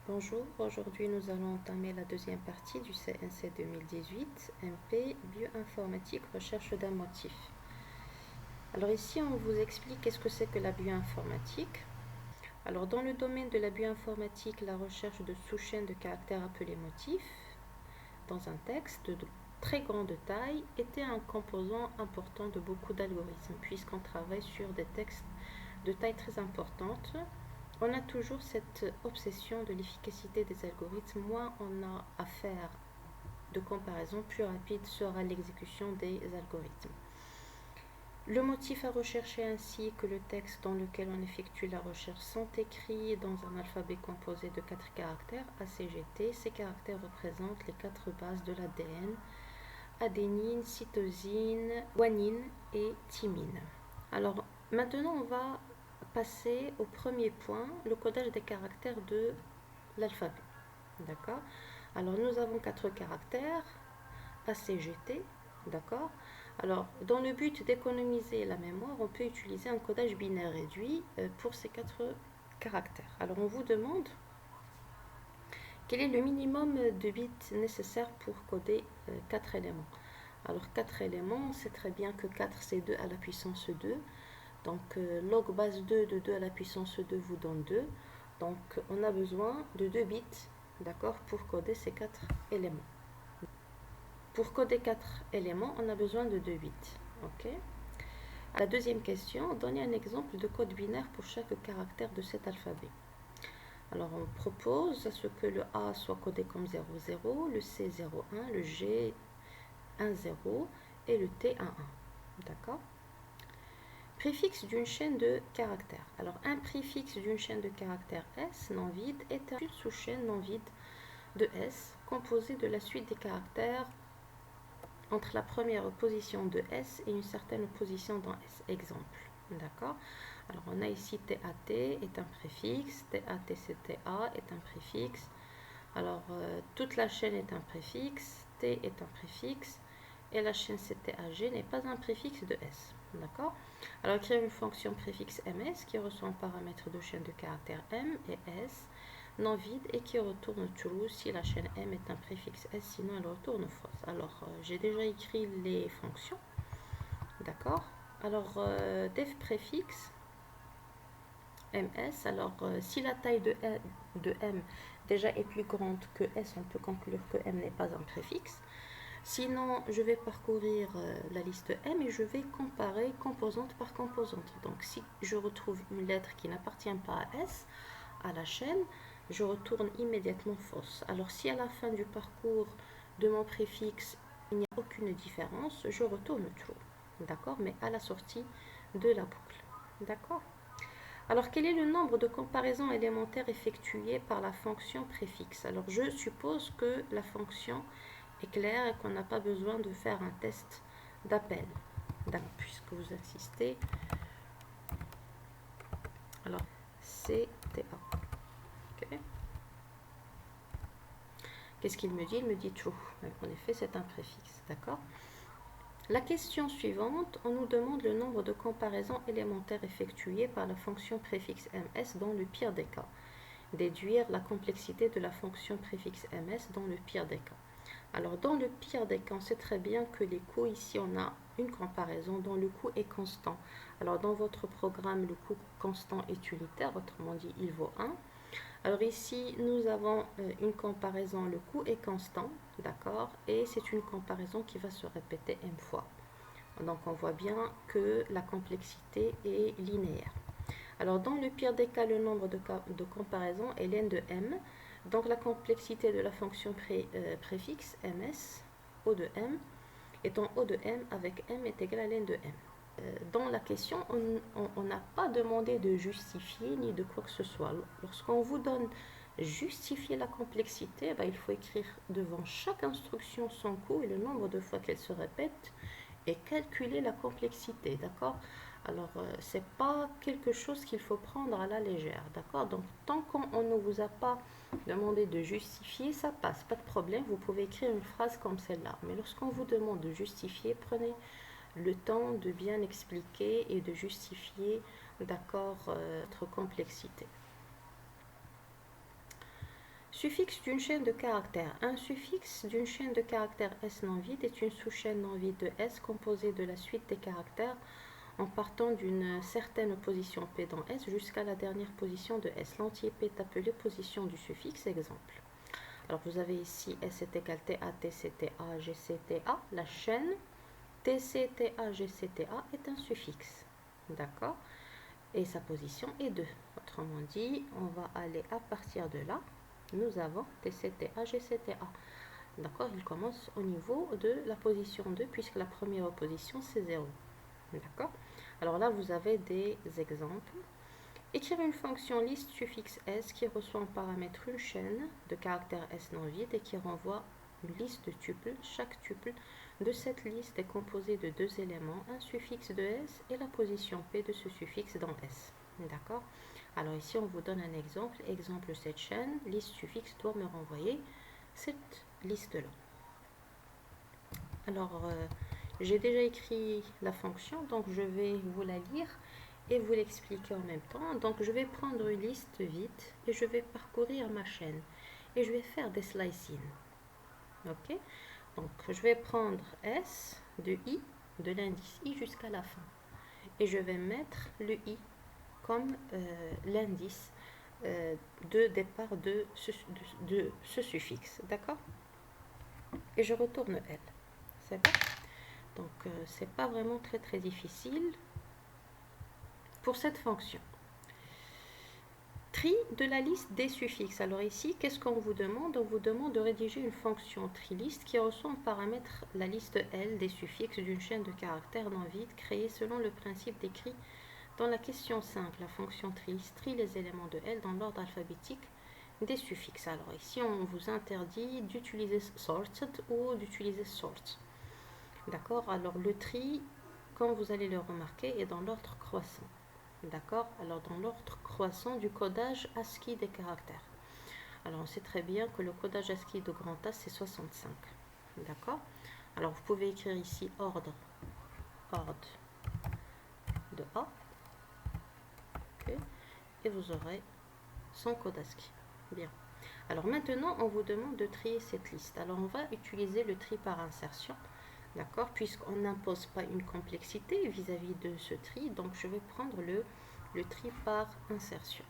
Bonjour, aujourd'hui nous allons entamer la deuxième partie du CNC 2018, MP, bioinformatique, recherche d'un motif. Alors ici on vous explique qu'est-ce que c'est que la bioinformatique. Alors dans le domaine de la bioinformatique, la recherche de sous-chaînes de caractères appelés motifs dans un texte de très grande taille était un composant important de beaucoup d'algorithmes puisqu'on travaille sur des textes de taille très importante. On a toujours cette obsession de l'efficacité des algorithmes. Moins on a à faire de comparaison, plus rapide sera l'exécution des algorithmes. Le motif à rechercher ainsi que le texte dans lequel on effectue la recherche sont écrits dans un alphabet composé de 4 caractères ACGT. Ces caractères représentent les 4 bases de l'ADN: adénine, cytosine, guanine et thymine. Alors maintenant on va passer au premier point, le codage des caractères de l'alphabet. D'accord? Alors nous avons 4 caractères ACGT. D'accord? Alors dans le but d'économiser la mémoire, on peut utiliser un codage binaire réduit pour ces 4 caractères. Alors on vous demande quel est le minimum de bits nécessaire pour coder 4 éléments. Alors 4 éléments, on sait très bien que 4 c'est 2 à la puissance 2. Donc log base 2 de 2 à la puissance 2 vous donne 2. Donc on a besoin de 2 bits, d'accord, pour coder ces 4 éléments. Pour coder 4 éléments, on a besoin de 2 bits. Ok. La deuxième question, donnez un exemple de code binaire pour chaque caractère de cet alphabet. Alors on propose à ce que le A soit codé comme 00, le C 01, le G 10 et le T 11. D'accord? Préfixe d'une chaîne de caractères. Alors un préfixe d'une chaîne de caractères S non vide est une sous-chaîne non vide de S composée de la suite des caractères entre la première position de S et une certaine position dans S. Exemple. D'accord? Alors on a ici TAT est un préfixe, TATCTA est un préfixe. Alors toute la chaîne est un préfixe, T est un préfixe et la chaîne CTAG n'est pas un préfixe de S. D'accord? Alors écrire une fonction préfixe MS qui reçoit un paramètre de chaîne de caractères M et S non vide et qui retourne true si la chaîne M est un préfixe S, sinon elle retourne fausse. Alors j'ai déjà écrit les fonctions. D'accord? Alors def préfixe MS, alors si la taille de M déjà est plus grande que S, on peut conclure que M n'est pas un préfixe. Sinon, je vais parcourir la liste M et je vais comparer composante par composante. Donc si je retrouve une lettre qui n'appartient pas à S, à la chaîne, je retourne immédiatement fausse. Alors si à la fin du parcours de mon préfixe, il n'y a aucune différence, je retourne true. D'accord? Mais à la sortie de la boucle. D'accord? Alors, quel est le nombre de comparaisons élémentaires effectuées par la fonction préfixe? Alors, je suppose que la fonction est claire et qu'on n'a pas besoin de faire un test d'appel. Puisque vous insistez. Alors, CTA. Okay. Qu'est-ce qu'il me dit? Il me dit true. En effet, c'est un préfixe. D'accord? La question suivante, on nous demande le nombre de comparaisons élémentaires effectuées par la fonction préfixe ms dans le pire des cas. Déduire la complexité de la fonction préfixe ms dans le pire des cas. Alors dans le pire des cas, on sait très bien que les coûts, ici on a une comparaison dont le coût est constant. Alors dans votre programme, le coût constant est unitaire, autrement dit il vaut 1. Alors ici, nous avons une comparaison, le coût est constant, d'accord, et c'est une comparaison qui va se répéter m fois. Donc on voit bien que la complexité est linéaire. Alors dans le pire des cas, le nombre de comparaisons est ln de m. Donc la complexité de la fonction préfixe ms, O de m, étant O de m avec m est égal à ln de m. Dans la question, on n'a pas demandé de justifier ni de quoi que ce soit. Lorsqu'on vous donne justifier la complexité, il faut écrire devant chaque instruction son coût et le nombre de fois qu'elle se répète et calculer la complexité, d'accord? Alors, c'est pas quelque chose qu'il faut prendre à la légère, d'accord? Donc, tant qu'on ne vous a pas demandé de justifier, ça passe, pas de problème, vous pouvez écrire une phrase comme celle-là. Mais lorsqu'on vous demande de justifier, prenez le temps de bien expliquer et de justifier, d'accord, votre complexité. Suffixe d'une chaîne de caractères. Un suffixe d'une chaîne de caractères S non vide est une sous-chaîne non vide de S composée de la suite des caractères en partant d'une certaine position P dans S jusqu'à la dernière position de S. L'entier P est appelé position du suffixe. Exemple. Alors vous avez ici S est égal TA, TC, TA, GC, TA. La chaîne TC, TA, GC, TA est un suffixe. D'accord? Et sa position est 2. Autrement dit, on va aller à partir de là. Nous avons TCTA, GCTA. D'accord, il commence au niveau de la position 2 puisque la première position c'est 0. D'accord. Alors là, vous avez des exemples. Écrire une fonction liste suffixe S qui reçoit en paramètre une chaîne de caractères S non vide et qui renvoie une liste de tuples. Chaque tuple de cette liste est composé de deux éléments, un suffixe de S et la position P de ce suffixe dans S. D'accord. Alors ici, on vous donne un exemple. Exemple, cette chaîne, liste suffixe doit me renvoyer cette liste-là. Alors, j'ai déjà écrit la fonction, donc je vais vous la lire et vous l'expliquer en même temps. Donc, je vais prendre une liste vide et je vais parcourir ma chaîne. Et je vais faire des slicing. Ok? Donc, je vais prendre S de I, de l'indice I jusqu'à la fin. Et je vais mettre le I comme l'indice de départ de ce suffixe. D'accord? Et je retourne L. C'est bon? Donc, c'est pas vraiment très difficile pour cette fonction. Tri de la liste des suffixes. Alors ici, qu'est-ce qu'on vous demande? On vous demande de rédiger une fonction tri-liste qui reçoit en paramètre la liste L des suffixes d'une chaîne de caractères non vide créée selon le principe décrit dans la question 5. La fonction tri-liste trie les éléments de L dans l'ordre alphabétique des suffixes. Alors ici, on vous interdit d'utiliser sorted ou d'utiliser sort. D'accord? Alors le tri, comme vous allez le remarquer, est dans l'ordre croissant. D'accord? Alors dans l'ordre croissant du codage ASCII des caractères. Alors on sait très bien que le codage ASCII de grand A c'est 65. D'accord? Alors vous pouvez écrire ici ordre de A. Okay. Et vous aurez son code ASCII. Bien. Alors maintenant on vous demande de trier cette liste. Alors on va utiliser le tri par insertion. D'accord? Puisqu'on n'impose pas une complexité vis-à-vis de ce tri, donc je vais prendre le tri par insertion.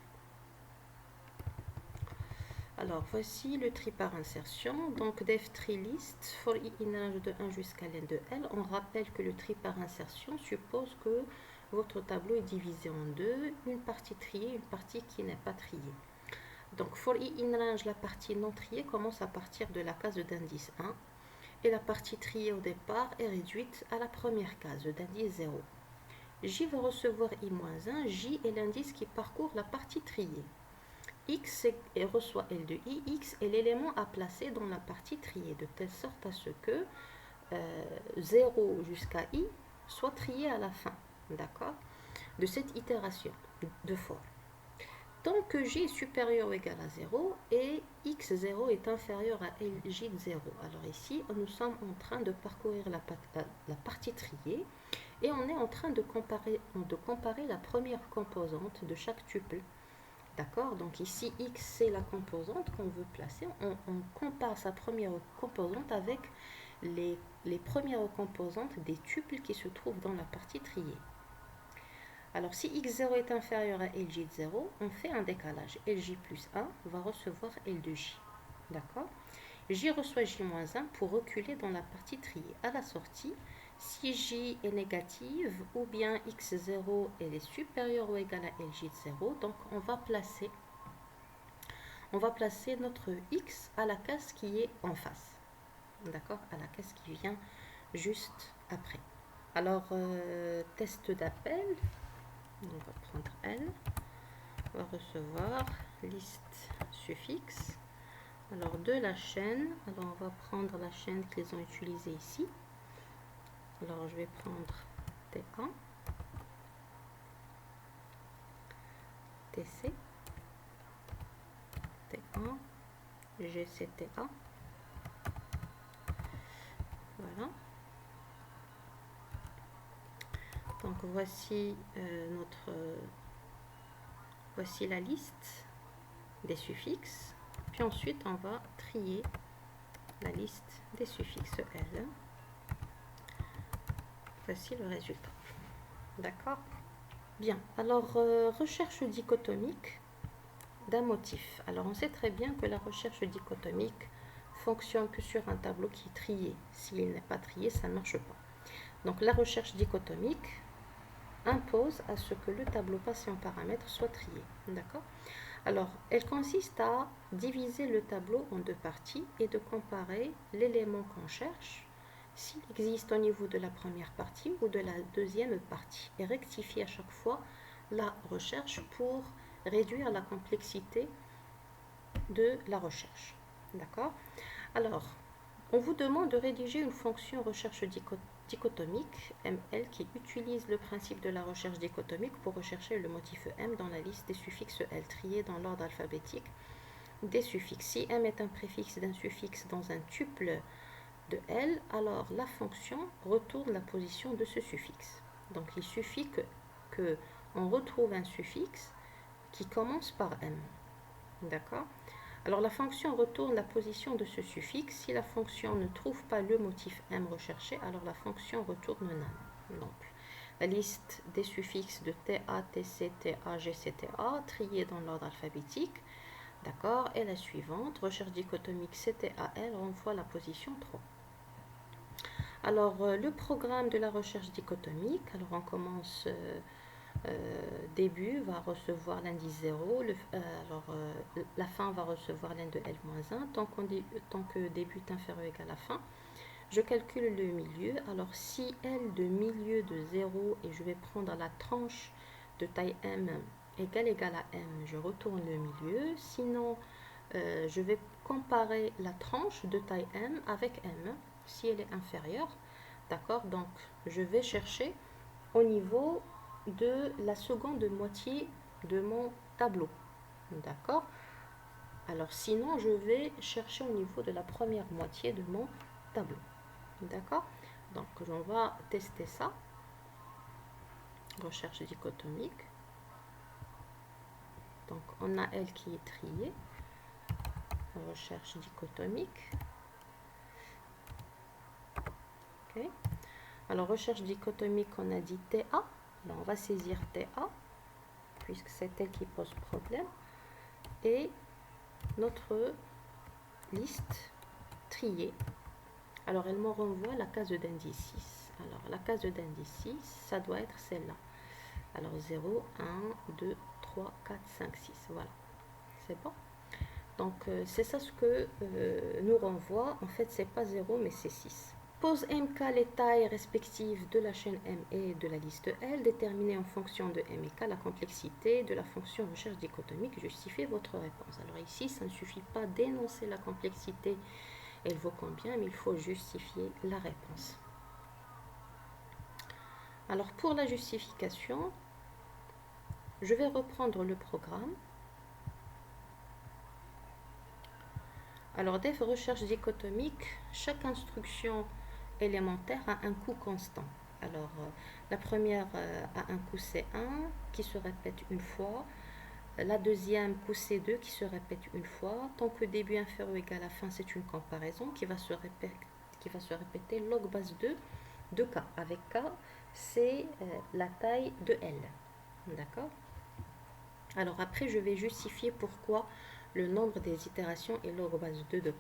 Alors voici le tri par insertion. Donc def tri list for i in range de 1 jusqu'à len de L. On rappelle que le tri par insertion suppose que votre tableau est divisé en deux, une partie triée, une partie qui n'est pas triée. Donc for i in range, la partie non triée commence à partir de la case d'indice 1. Et la partie triée au départ est réduite à la première case d'indice 0. J va recevoir I-1, J est l'indice qui parcourt la partie triée. X reçoit L de I, X est l'élément à placer dans la partie triée, de telle sorte à ce que 0 jusqu'à I soit trié à la fin, d'accord, de cette itération de for. Tant que J est supérieur ou égal à 0 et X0 est inférieur à LJ de 0. Alors ici, nous sommes en train de parcourir la partie triée et on est en train de comparer la première composante de chaque tuple. D'accord? Donc ici, X c'est la composante qu'on veut placer. On compare sa première composante avec les premières composantes des tuples qui se trouvent dans la partie triée. Alors, si x0 est inférieur à LJ de 0, on fait un décalage. LJ plus 1 va recevoir L de J. D'accord? J reçoit J-1 pour reculer dans la partie triée. À la sortie, si J est négative ou bien x0 est supérieur ou égal à LJ de 0, donc on va placer notre x à la case qui est en face. D'accord? À la case qui vient juste après. Alors, test d'appel. On va prendre L, on va recevoir liste suffixe. Alors de la chaîne, alors on va prendre la chaîne qu'ils ont utilisée ici. Alors je vais prendre T1, TC, T1, GCTA. Voilà. Donc voici voici la liste des suffixes. Puis ensuite, on va trier la liste des suffixes L. Voici le résultat. D'accord? Bien. Alors, recherche dichotomique d'un motif. Alors, on sait très bien que la recherche dichotomique fonctionne que sur un tableau qui est trié. S'il n'est pas trié, ça ne marche pas. Donc, la recherche dichotomique impose à ce que le tableau patient paramètres soit trié. D'accord? Alors, elle consiste à diviser le tableau en deux parties et de comparer l'élément qu'on cherche, s'il existe au niveau de la première partie ou de la deuxième partie, et rectifier à chaque fois la recherche pour réduire la complexité de la recherche. D'accord? Alors, on vous demande de rédiger une fonction recherche dichotomique, ML, qui utilise le principe de la recherche dichotomique pour rechercher le motif M dans la liste des suffixes L triés dans l'ordre alphabétique des suffixes. Si M est un préfixe d'un suffixe dans un tuple de L, alors la fonction retourne la position de ce suffixe. Donc il suffit que on retrouve un suffixe qui commence par M. D'accord? Alors la fonction retourne la position de ce suffixe. Si la fonction ne trouve pas le motif M recherché, alors la fonction retourne none. Donc la liste des suffixes de TA, TC, TA, GC, TA, triée dans l'ordre alphabétique, d'accord, est la suivante. Recherche dichotomique CTAL renvoie la position 3. Alors le programme de la recherche dichotomique, alors on commence... début va recevoir l'indice 0, la fin va recevoir l'in de L-1, tant que début est inférieur ou égal à la fin. Je calcule le milieu, alors si L de milieu de 0 et je vais prendre la tranche de taille M égale à M, je retourne le milieu, sinon je vais comparer la tranche de taille M avec M, si elle est inférieure, d'accord, donc je vais chercher au niveau de la seconde moitié de mon tableau. D'accord? Alors sinon, je vais chercher au niveau de la première moitié de mon tableau. D'accord? Donc on va tester ça. Recherche dichotomique. Donc on a L qui est trié. Recherche dichotomique. Ok. Alors recherche dichotomique, on a dit TA. Alors, on va saisir TA, puisque c'est elle qui pose problème. Et notre liste triée. Alors, elle me renvoie la case d'indice 6. Alors, la case d'indice 6, ça doit être celle-là. Alors, 0, 1, 2, 3, 4, 5, 6. Voilà. C'est bon. Donc, c'est ça ce que nous renvoie. En fait, c'est pas 0, mais c'est 6. Pose MK les tailles respectives de la chaîne M et de la liste L, déterminez en fonction de M et K la complexité de la fonction recherche dichotomique, justifiez votre réponse. Alors ici, ça ne suffit pas d'énoncer la complexité, elle vaut combien, mais il faut justifier la réponse. Alors pour la justification, je vais reprendre le programme. Alors def recherche dichotomique, chaque instruction élémentaire a un coût constant. Alors, la première a un coût C1 qui se répète une fois. La deuxième, coût C2 qui se répète une fois. Tant que début inférieur ou égal à la fin, c'est une comparaison qui va se répéter log base 2 de K. Avec K, c'est la taille de L. D'accord? Alors après, je vais justifier pourquoi le nombre des itérations est log base 2 de K.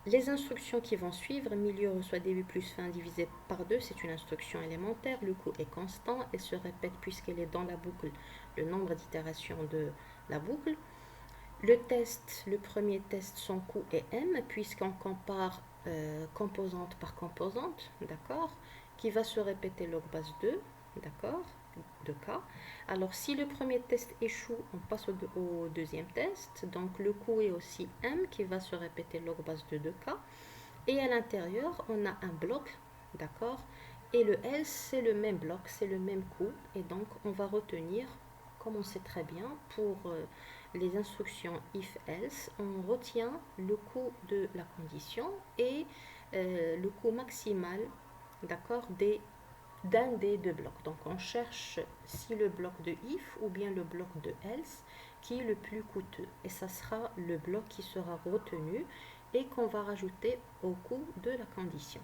Les instructions qui vont suivre, milieu reçoit début plus fin divisé par 2, c'est une instruction élémentaire, le coût est constant, elle se répète puisqu'elle est dans la boucle, le nombre d'itérations de la boucle. Le test, le premier test, son coût est M, puisqu'on compare composante par composante, d'accord, qui va se répéter log base 2, d'accord, de K. Alors si le premier test échoue, on passe au deuxième test, donc le coût est aussi M qui va se répéter log base 2 de K, et à l'intérieur on a un bloc, d'accord, et le else c'est le même bloc, c'est le même coût, et donc on va retenir, comme on sait très bien, pour les instructions if else, on retient le coût de la condition et le coût maximal, d'accord, d'un des deux blocs. Donc on cherche si le bloc de if ou bien le bloc de else, qui est le plus coûteux. Et ça sera le bloc qui sera retenu et qu'on va rajouter au coût de la condition.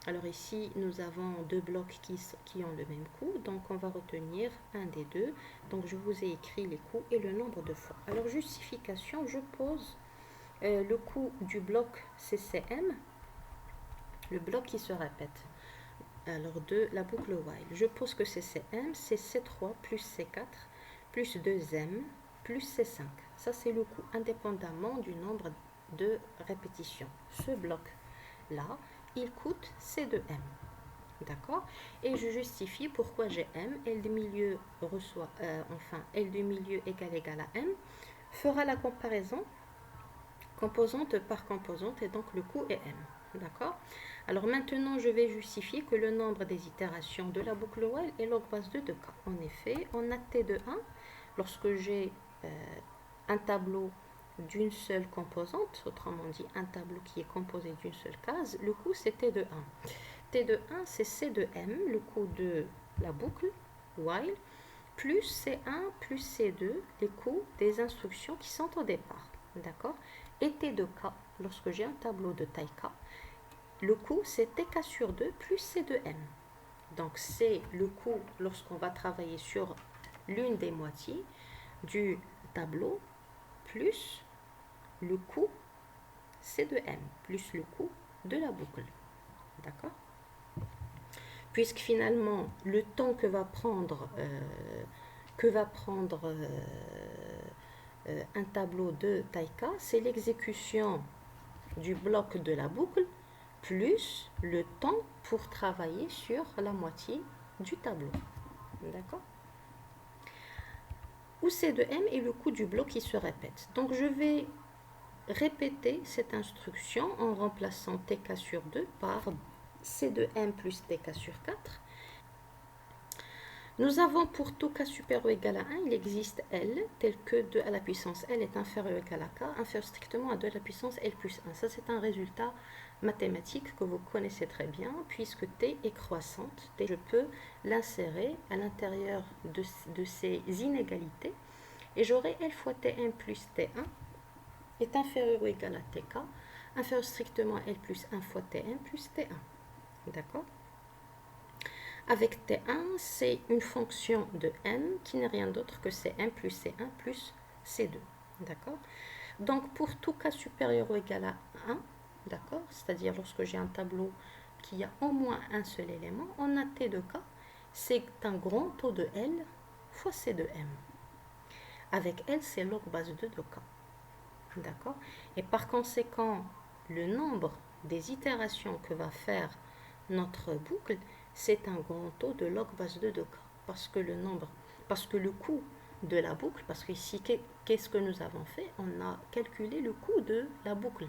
Alors ici, nous avons deux blocs qui ont le même coût, donc on va retenir un des deux. Donc je vous ai écrit les coûts et le nombre de fois. Alors justification, je pose le coût du bloc CCM, le bloc qui se répète. Alors de la boucle while, je pose que CCM, c'est C3 plus C4 plus 2M plus C5. Ça c'est le coût indépendamment du nombre de répétitions. Ce bloc-là, il coûte C2M. D'accord? Et je justifie pourquoi j'ai M. L de milieu reçoit, L de milieu égal à M fera la comparaison composante par composante et donc le coût est M. D'accord? Alors maintenant, je vais justifier que le nombre des itérations de la boucle while est log base de 2K. En effet, on a T de 1 lorsque j'ai un tableau d'une seule composante, autrement dit un tableau qui est composé d'une seule case, le coût c'est T de 1. T de 1 c'est C de M, le coût de la boucle while, plus C1 plus C2, les coûts des instructions qui sont au départ. D'accord? Et T de K, lorsque j'ai un tableau de taille K, le coût c'est TK sur 2 plus C de M. Donc c'est le coût lorsqu'on va travailler sur l'une des moitiés du tableau plus le coût C de M plus le coût de la boucle. D'accord? Puisque finalement le temps que va prendre un tableau de taille K, c'est l'exécution du bloc de la boucle plus le temps pour travailler sur la moitié du tableau. D'accord? Où C de M est le coût du bloc qui se répète. Donc je vais répéter cette instruction en remplaçant TK sur 2 par C de M plus TK sur 4. Nous avons pour tout K supérieur ou égal à 1, il existe L, tel que 2 à la puissance L est inférieur ou égal à K, inférieur strictement à 2 à la puissance L plus 1. Ça, c'est un résultat mathématique que vous connaissez très bien, puisque T est croissante. Je peux l'insérer à l'intérieur de ces inégalités, et j'aurai L fois T1 plus T1 est inférieur ou égal à TK, inférieur strictement à L plus 1 fois T1 plus T1. D'accord? Avec T1, c'est une fonction de M qui n'est rien d'autre que C1 plus C1 plus C2. D'accord? Donc, pour tout K supérieur ou égal à 1, d'accord? C'est-à-dire lorsque j'ai un tableau qui a au moins un seul élément, on a T de K, c'est un grand taux de L fois C de M. Avec L, c'est log base 2 de K. D'accord? Et par conséquent, le nombre des itérations que va faire notre boucle, c'est un grand taux de log base 2 de K. Parce que le coût de la boucle, parce qu'ici, qu'est-ce que nous avons fait? On a calculé le coût de la boucle.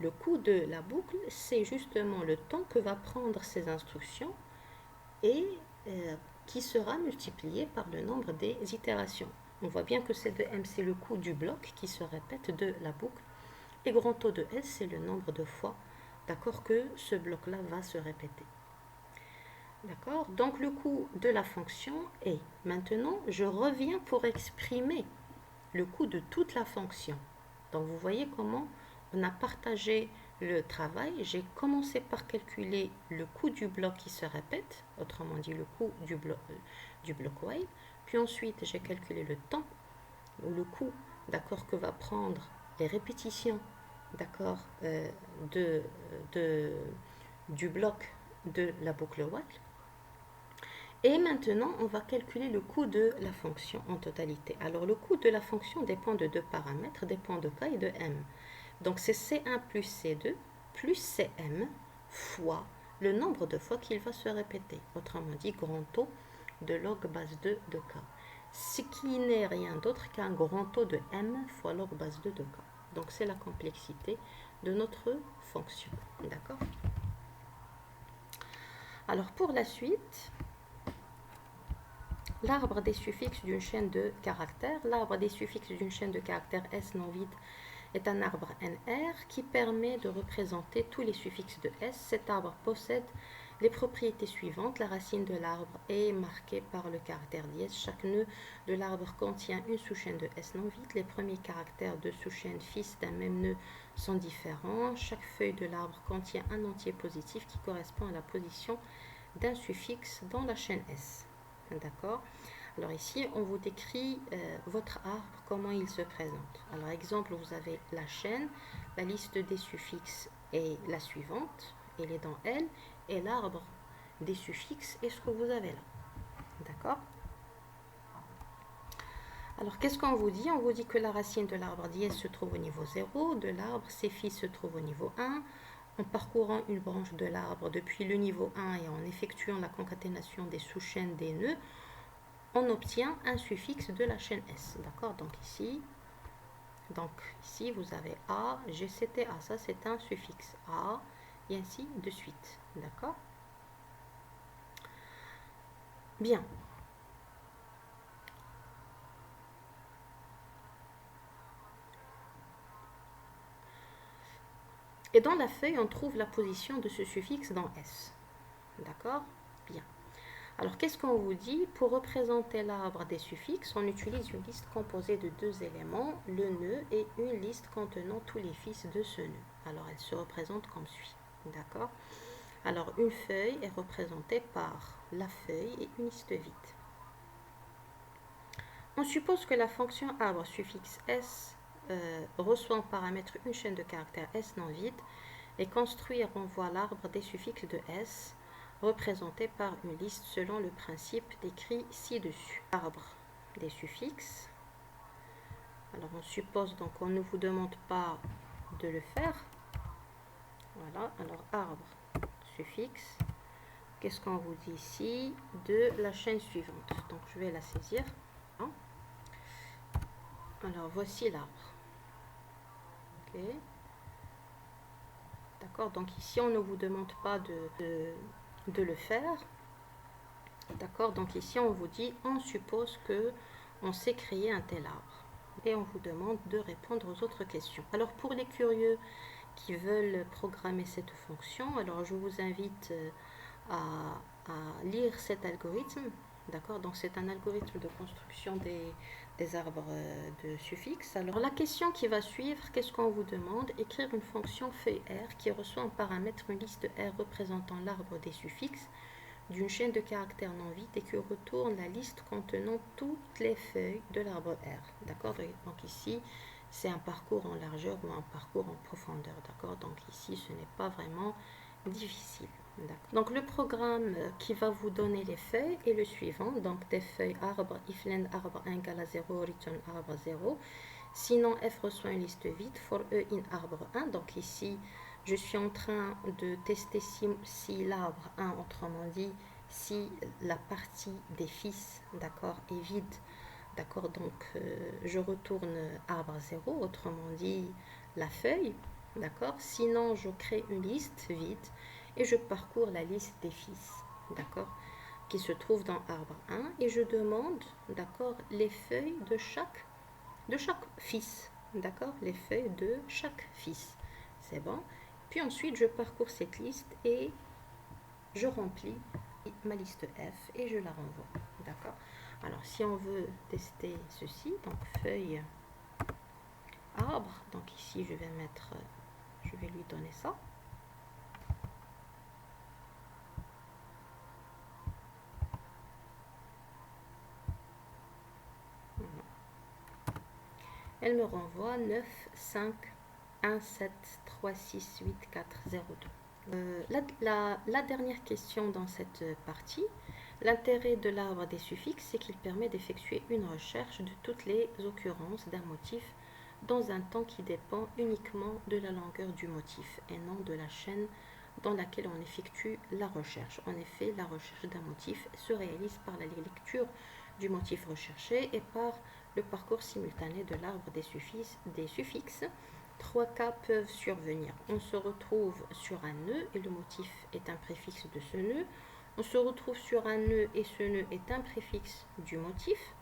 Le coût de la boucle, c'est justement le temps que va prendre ces instructions et qui sera multiplié par le nombre des itérations. On voit bien que C de M, c'est le coût du bloc qui se répète de la boucle. Et grand taux de S, c'est le nombre de fois, d'accord, que ce bloc-là va se répéter. D'accord? Donc le coût de la fonction est, maintenant, je reviens pour exprimer le coût de toute la fonction. Donc vous voyez comment on a partagé le travail. J'ai commencé par calculer le coût du bloc qui se répète, autrement dit le coût du bloc while. Puis ensuite, j'ai calculé le temps, ou le coût, d'accord, que va prendre les répétitions, d'accord, du bloc de la boucle while. Et maintenant, on va calculer le coût de la fonction en totalité. Alors, le coût de la fonction dépend de deux paramètres, dépend de K et de M. Donc, c'est C1 plus C2 plus CM fois le nombre de fois qu'il va se répéter. Autrement dit, grand taux de log base 2 de K. Ce qui n'est rien d'autre qu'un grand taux de M fois log base 2 de K. Donc, c'est la complexité de notre fonction. D'accord? Alors, pour la suite, l'arbre des suffixes d'une chaîne de caractères. L'arbre des suffixes d'une chaîne de caractères S non vide est un arbre NR qui permet de représenter tous les suffixes de S. Cet arbre possède Les propriétés suivantes, la racine de l'arbre est marquée par le caractère dièse. Chaque nœud de l'arbre contient une sous-chaîne de S non vide. Les premiers caractères de sous-chaîne fils d'un même nœud sont différents. Chaque feuille de l'arbre contient un entier positif qui correspond à la position d'un suffixe dans la chaîne S. D'accord? Alors ici, on vous décrit votre arbre, comment il se présente. Alors exemple, vous avez la chaîne, la liste des suffixes est la suivante, elle est dans L, et l'arbre des suffixes est ce que vous avez là. D'accord? Alors qu'est-ce qu'on vous dit? On vous dit que la racine de l'arbre dièse se trouve au niveau 0, de l'arbre, ses fils se trouvent au niveau 1. En parcourant une branche de l'arbre depuis le niveau 1 et en effectuant la concaténation des sous-chaînes des nœuds, on obtient un suffixe de la chaîne S. D'accord? Donc ici, vous avez A, GCTA. Ça, c'est un suffixe A, et ainsi de suite. D'accord? Bien. Et dans la feuille, on trouve la position de ce suffixe dans S. D'accord? Bien. Alors, qu'est-ce qu'on vous dit? Pour représenter l'arbre des suffixes, on utilise une liste composée de deux éléments, le nœud et une liste contenant tous les fils de ce nœud. Alors, elle se représente comme suit. D'accord? Alors, une feuille est représentée par la feuille et une liste vide. On suppose que la fonction arbre suffixe S reçoit en paramètre une chaîne de caractères S non vide et construit et renvoie l'arbre des suffixes de S représenté par une liste selon le principe décrit ci-dessus. Arbre des suffixes. Alors on suppose donc qu'on ne vous demande pas de le faire. Voilà, alors arbre suffixe. Qu'est-ce qu'on vous dit ici? De la chaîne suivante. Donc je vais la saisir. Alors voici l'arbre. Ok. D'accord, donc ici on ne vous demande pas de le faire. D'accord, donc ici on vous dit, on suppose que on sait créer un tel arbre. Et on vous demande de répondre aux autres questions. Alors pour les curieux qui veulent programmer cette fonction, alors je vous invite à lire cet algorithme. D'accord, donc c'est un algorithme de construction des arbres de suffixes. Alors la question qui va suivre, qu'est-ce qu'on vous demande? Écrire une fonction feuille R qui reçoit en paramètre une liste R représentant l'arbre des suffixes d'une chaîne de caractères non vides et qui retourne la liste contenant toutes les feuilles de l'arbre R. D'accord, donc ici c'est un parcours en largeur ou un parcours en profondeur. D'accord, donc ici ce n'est pas vraiment difficile. Donc le programme qui va vous donner les feuilles est le suivant. Donc des feuilles arbre, if len arbre 1 égale à 0, return arbre 0. Sinon f reçoit une liste vide for e in arbre 1. Donc ici je suis en train de tester si l'arbre 1, autrement dit, si la partie des fils, d'accord, est vide. D'accord, donc je retourne arbre 0, autrement dit la feuille. D'accord, sinon je crée une liste vide et je parcours la liste des fils, d'accord, qui se trouve dans arbre 1 et je demande, d'accord, les feuilles de chaque fils, d'accord, les feuilles de chaque fils. C'est bon. Puis ensuite je parcours cette liste et je remplis ma liste F et je la renvoie, d'accord. Alors si on veut tester ceci, donc feuille arbre, donc ici je vais lui donner ça. Elle me renvoie 9, 5, 1, 7, 3, 6, 8, 4, 0, 2. La dernière question dans cette partie, l'intérêt de l'arbre des suffixes, c'est qu'il permet d'effectuer une recherche de toutes les occurrences d'un motif dans un temps qui dépend uniquement de la longueur du motif et non de la chaîne dans laquelle on effectue la recherche. En effet, la recherche d'un motif se réalise par la lecture du motif recherché et par le parcours simultané de l'arbre des suffixes. Trois cas peuvent survenir. On se retrouve sur un nœud et le motif est un préfixe de ce nœud. On se retrouve sur un nœud et ce nœud est un préfixe du motif.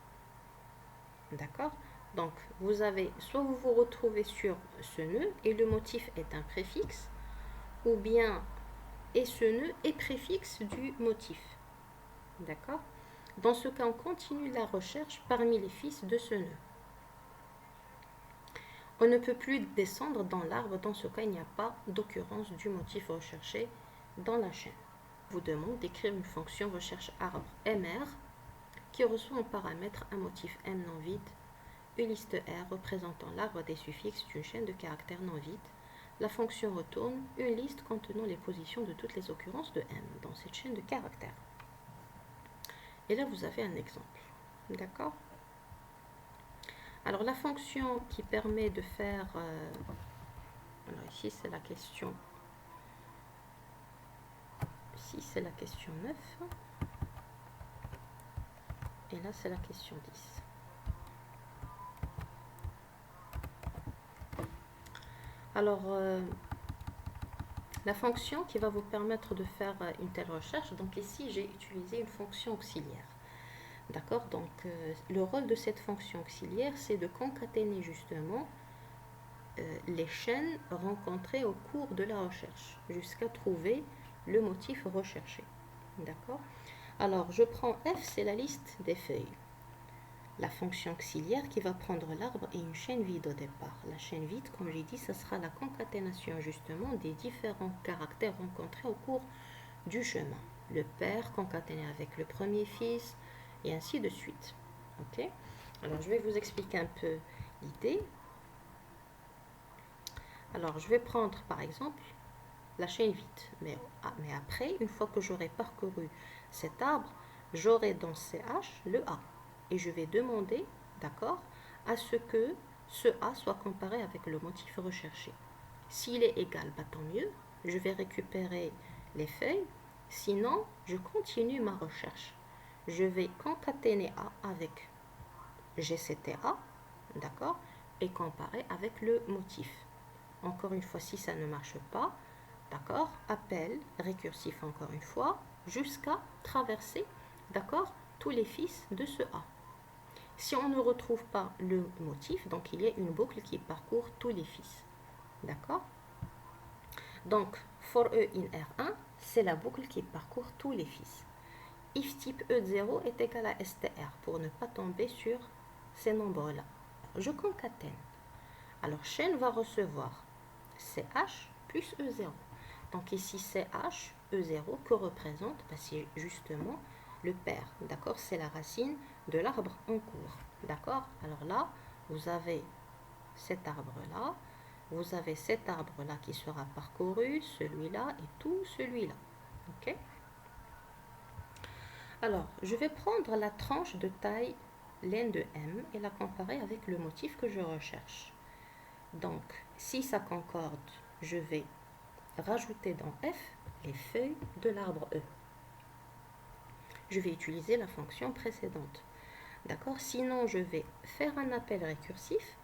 D'accord? Donc, vous avez, soit vous vous retrouvez sur ce nœud et le motif est un préfixe, ou bien et ce nœud est préfixe du motif. D'accord? Dans ce cas, on continue la recherche parmi les fils de ce nœud. On ne peut plus descendre dans l'arbre. Dans ce cas, il n'y a pas d'occurrence du motif recherché dans la chaîne. Je vous demande d'écrire une fonction recherche arbre MR qui reçoit en paramètre un motif M non vide, une liste R représentant l'arbre des suffixes d'une chaîne de caractères non vides. La fonction retourne une liste contenant les positions de toutes les occurrences de M dans cette chaîne de caractères. Et là, vous avez un exemple. D'accord? Alors, la fonction qui permet de faire... alors ici, c'est la question... Ici, c'est la question 9. Et là, c'est la question 10. Alors, la fonction qui va vous permettre de faire une telle recherche, donc ici, j'ai utilisé une fonction auxiliaire. D'accord? Donc, le rôle de cette fonction auxiliaire, c'est de concaténer justement les chaînes rencontrées au cours de la recherche, jusqu'à trouver le motif recherché. D'accord? Alors, je prends F, c'est la liste des feuilles. La fonction auxiliaire qui va prendre l'arbre et une chaîne vide au départ. La chaîne vide, comme j'ai dit, ça sera la concaténation justement des différents caractères rencontrés au cours du chemin. Le père concaténé avec le premier fils, et ainsi de suite. Ok? Alors, je vais vous expliquer un peu l'idée. Alors, je vais prendre par exemple la chaîne vide. Mais après, une fois que j'aurai parcouru cet arbre, j'aurai dans CH le A. Et je vais demander, d'accord, à ce que ce A soit comparé avec le motif recherché. S'il est égal, bah, tant mieux. Je vais récupérer les feuilles. Sinon, je continue ma recherche. Je vais concaténer A avec GCTA, d'accord, et comparer avec le motif. Encore une fois, si ça ne marche pas, d'accord, appel récursif encore une fois, jusqu'à traverser, d'accord, tous les fils de ce A. Si on ne retrouve pas le motif, donc il y a une boucle qui parcourt tous les fils. D'accord? Donc, for E in R1, c'est la boucle qui parcourt tous les fils. If type E de 0 est égal à STR pour ne pas tomber sur ces nombres-là. Je concatène. Alors, chaîne va recevoir CH plus E0. Donc ici, CH, E0, que représente? Ben, c'est justement le père. D'accord? C'est la racine de l'arbre en cours. D'accord? Alors là, vous avez cet arbre-là. Vous avez cet arbre-là qui sera parcouru, celui-là et tout celui-là. Ok? Alors, je vais prendre la tranche de taille len de M et la comparer avec le motif que je recherche. Donc, si ça concorde, je vais rajouter dans F les feuilles de l'arbre E. Je vais utiliser la fonction précédente. D'accord? Sinon, je vais faire un appel récursif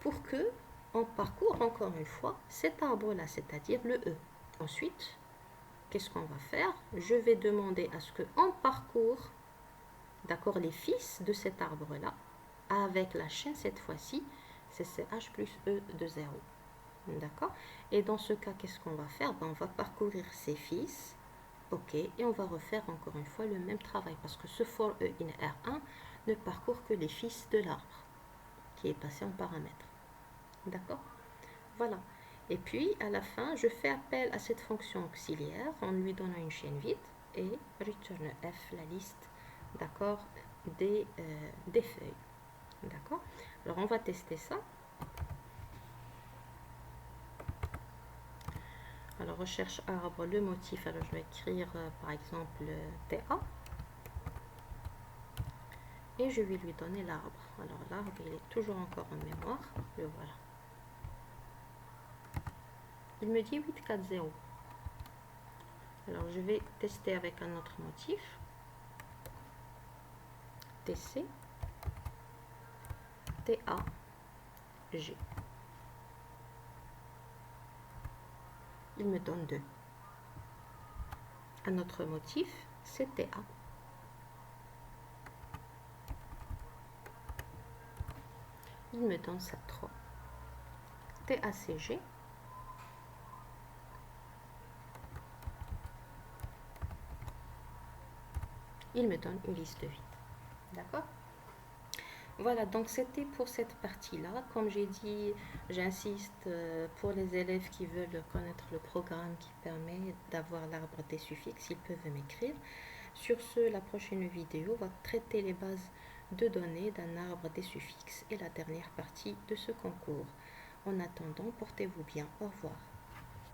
pour que on parcourt encore une fois cet arbre-là, c'est-à-dire le E. Ensuite, qu'est-ce qu'on va faire? Je vais demander à ce qu'on parcourt, d'accord, les fils de cet arbre-là avec la chaîne cette fois-ci, c'est CH plus E de 0. D'accord? Et dans ce cas, qu'est-ce qu'on va faire? Ben, on va parcourir ces fils. Ok, et on va refaire encore une fois le même travail parce que ce for E in R1 ne parcourt que les fils de l'arbre qui est passé en paramètre. D'accord? Voilà. Et puis, à la fin, je fais appel à cette fonction auxiliaire en lui donnant une chaîne vide et return F, la liste, d'accord, des feuilles. D'accord? Alors, on va tester ça. Alors, recherche arbre, le motif. Alors, je vais écrire par exemple TA. Et je vais lui donner l'arbre. Alors, l'arbre, il est toujours encore en mémoire. Le voilà. Il me dit 8, 4, 0. Alors, je vais tester avec un autre motif. TC. TA. G. Il me donne 2. Un autre motif, c'est TA. Il me donne ça 3. TACG. il me donne une liste vide. D'accord? Voilà, donc c'était pour cette partie-là. Comme j'ai dit, j'insiste pour les élèves qui veulent connaître le programme qui permet d'avoir l'arbre des suffixes, ils peuvent m'écrire. Sur ce, la prochaine vidéo va traiter les bases de données d'un arbre des suffixes et la dernière partie de ce concours. En attendant, portez-vous bien. Au revoir.